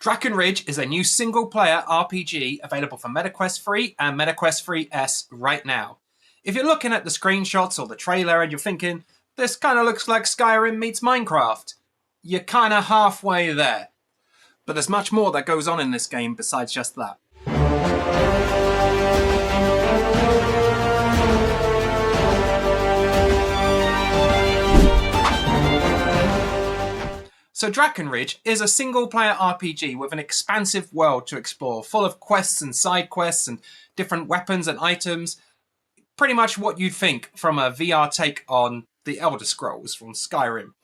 DrakkenRidge is a new single-player RPG available for MetaQuest 3 and MetaQuest 3S right now. If you're looking at the screenshots or the trailer and you're thinking, this kind of looks like Skyrim meets Minecraft, you're kind of halfway there. But there's much more that goes on in this game besides just that. So DrakkenRidge is a single-player RPG with an expansive world to explore, full of quests and side quests and different weapons and items. Pretty much what you'd think from a VR take on the Elder Scrolls from Skyrim.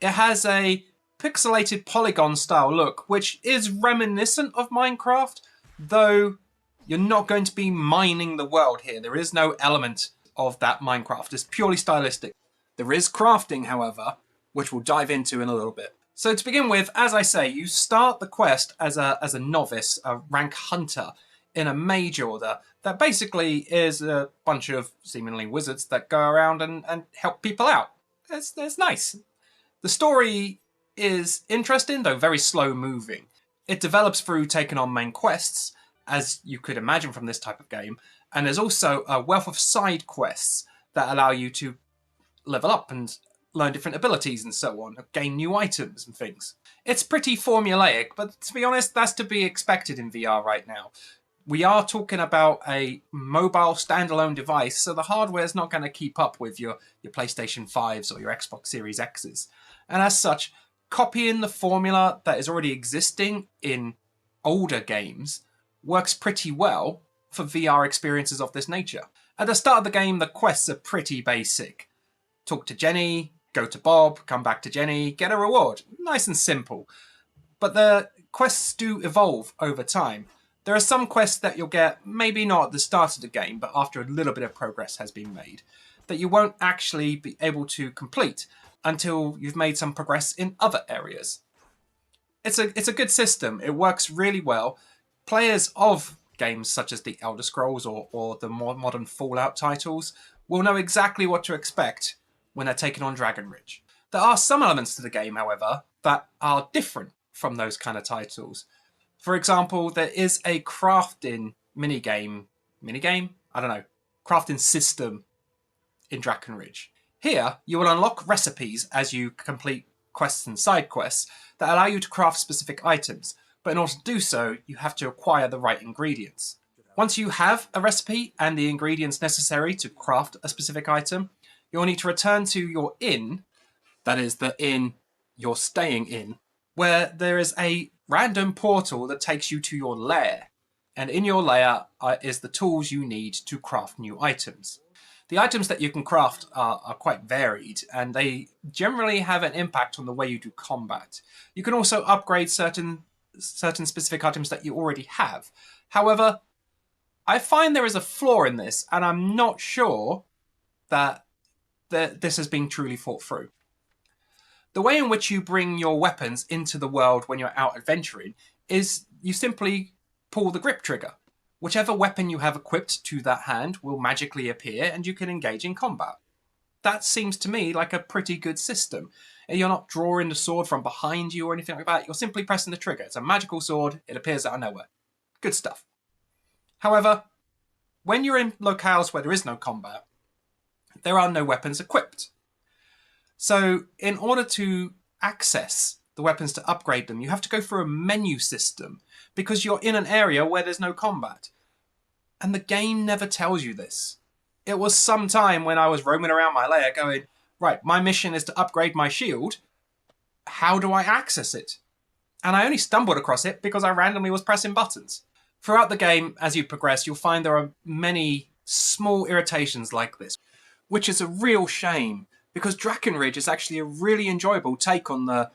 It has a pixelated polygon-style look, which is reminiscent of Minecraft, though you're not going to be mining the world here. There is no element of that Minecraft. It's purely stylistic. There is crafting, however, which we'll dive into in a little bit. So to begin with, as I say, you start the quest as a novice, a rank hunter, in a mage order that basically is a bunch of seemingly wizards that go around and help people out. It's nice. The story is interesting, though very slow moving. It develops through taking on main quests, as you could imagine from this type of game, and there's also a wealth of side quests that allow you to level up and learn different abilities and so on, gain new items and things. It's pretty formulaic, but to be honest, that's to be expected in VR right now. We are talking about a mobile standalone device, so the hardware is not going to keep up with your PlayStation 5s or your Xbox Series X's. And as such, copying the formula that is already existing in older games works pretty well for VR experiences of this nature. At the start of the game, the quests are pretty basic. Talk to Jenny, go to Bob, come back to Jenny, get a reward. Nice and simple. But the quests do evolve over time. There are some quests that you'll get, maybe not at the start of the game, but after a little bit of progress has been made, that you won't actually be able to complete until you've made some progress in other areas. It's a good system. It works really well. Players of games such as the Elder Scrolls or the more modern Fallout titles will know exactly what to expect when they're taking on DrakkenRidge. There are some elements to the game, however, that are different from those kind of titles. For example, there is a crafting crafting system in DrakkenRidge. Here, you will unlock recipes as you complete quests and side quests that allow you to craft specific items, but in order to do so, you have to acquire the right ingredients. Once you have a recipe and the ingredients necessary to craft a specific item, you'll need to return to your inn, that is the inn you're staying in, where there is a random portal that takes you to your lair. And in your lair is the tools you need to craft new items. The items that you can craft are quite varied, and they generally have an impact on the way you do combat. You can also upgrade certain specific items that you already have. However, I find there is a flaw in this, and I'm not sure that this has been truly thought through. The way in which you bring your weapons into the world when you're out adventuring is you simply pull the grip trigger. Whichever weapon you have equipped to that hand will magically appear and you can engage in combat. That seems to me like a pretty good system. You're not drawing the sword from behind you or anything like that. You're simply pressing the trigger. It's a magical sword. It appears out of nowhere. Good stuff. However, when you're in locales where there is no combat, there are no weapons equipped. So in order to access the weapons to upgrade them, you have to go through a menu system because you're in an area where there's no combat. And the game never tells you this. It was some time when I was roaming around my lair going, right, my mission is to upgrade my shield. How do I access it? And I only stumbled across it because I randomly was pressing buttons. Throughout the game, as you progress, you'll find there are many small irritations like this, which is a real shame because DrakkenRidge is actually a really enjoyable take on the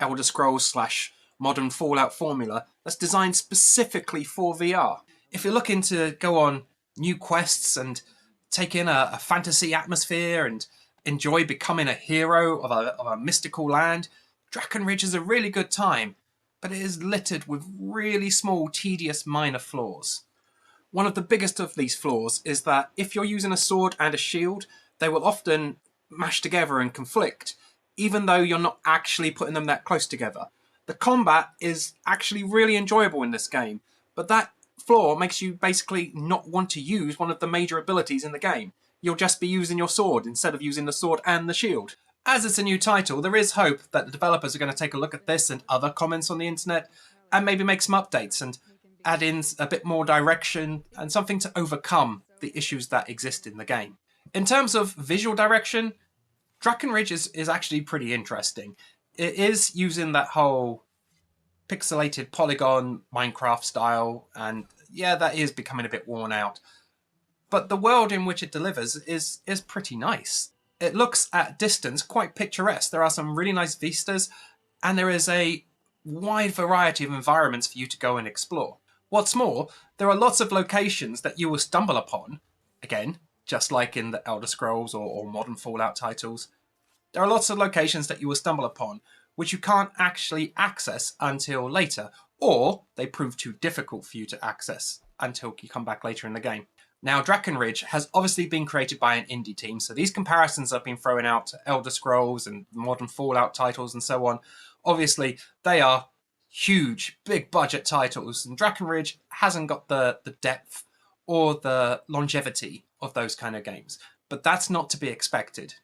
Elder Scrolls / modern Fallout formula that's designed specifically for VR. If you're looking to go on new quests and take in a fantasy atmosphere and enjoy becoming a hero of a mystical land, DrakkenRidge is a really good time, but it is littered with really small, tedious, minor flaws. One of the biggest of these flaws is that if you're using a sword and a shield, they will often mash together and conflict, even though you're not actually putting them that close together. The combat is actually really enjoyable in this game, but that flaw makes you basically not want to use one of the major abilities in the game. You'll just be using your sword instead of using the sword and the shield. As it's a new title, there is hope that the developers are going to take a look at this and other comments on the internet and maybe make some updates and add in a bit more direction and something to overcome the issues that exist in the game. In terms of visual direction, DrakkenRidge is actually pretty interesting. It is using that whole pixelated polygon Minecraft style, and yeah, that is becoming a bit worn out. But the world in which it delivers is pretty nice. It looks at distance quite picturesque. There are some really nice vistas, and there is a wide variety of environments for you to go and explore. What's more, there are lots of locations that you will stumble upon, again, just like in the Elder Scrolls or modern Fallout titles. There are lots of locations that you will stumble upon which you can't actually access until later, or they prove too difficult for you to access until you come back later in the game. Now, DrakkenRidge has obviously been created by an indie team, so these comparisons have been thrown out to Elder Scrolls and modern Fallout titles and so on. Obviously, they are huge, big budget titles, and DrakkenRidge hasn't got the depth or the longevity of those kind of games. But that's not to be expected.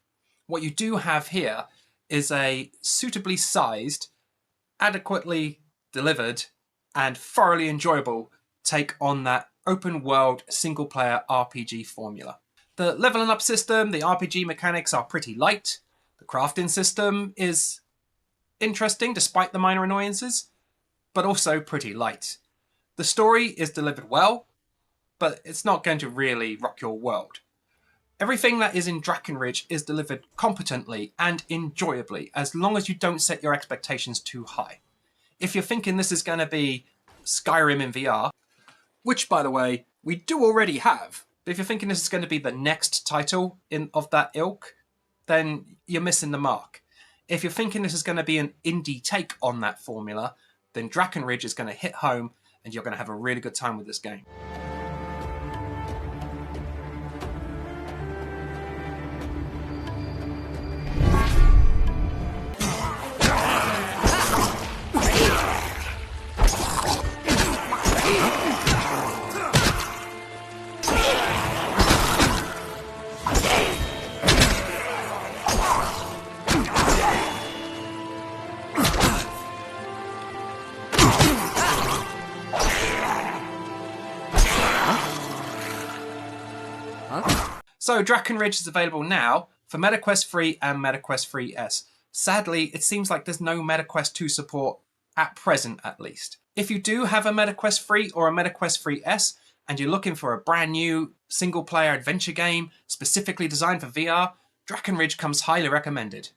What you do have here is a suitably sized, adequately delivered, and thoroughly enjoyable take on that open world single player RPG formula. The leveling up system, the RPG mechanics are pretty light. The crafting system is interesting despite the minor annoyances, but also pretty light. The story is delivered well, but it's not going to really rock your world. Everything that is in DrakkenRidge is delivered competently and enjoyably, as long as you don't set your expectations too high. If you're thinking this is going to be Skyrim in VR, which, by the way, we do already have, but if you're thinking this is going to be the next title of that ilk, then you're missing the mark. If you're thinking this is going to be an indie take on that formula, then DrakkenRidge is going to hit home and you're going to have a really good time with this game. So DrakkenRidge is available now for MetaQuest 3 and MetaQuest 3S. Sadly, it seems like there's no MetaQuest 2 support at present, at least. If you do have a MetaQuest 3 or a MetaQuest 3S and you're looking for a brand new single-player adventure game specifically designed for VR, DrakkenRidge comes highly recommended.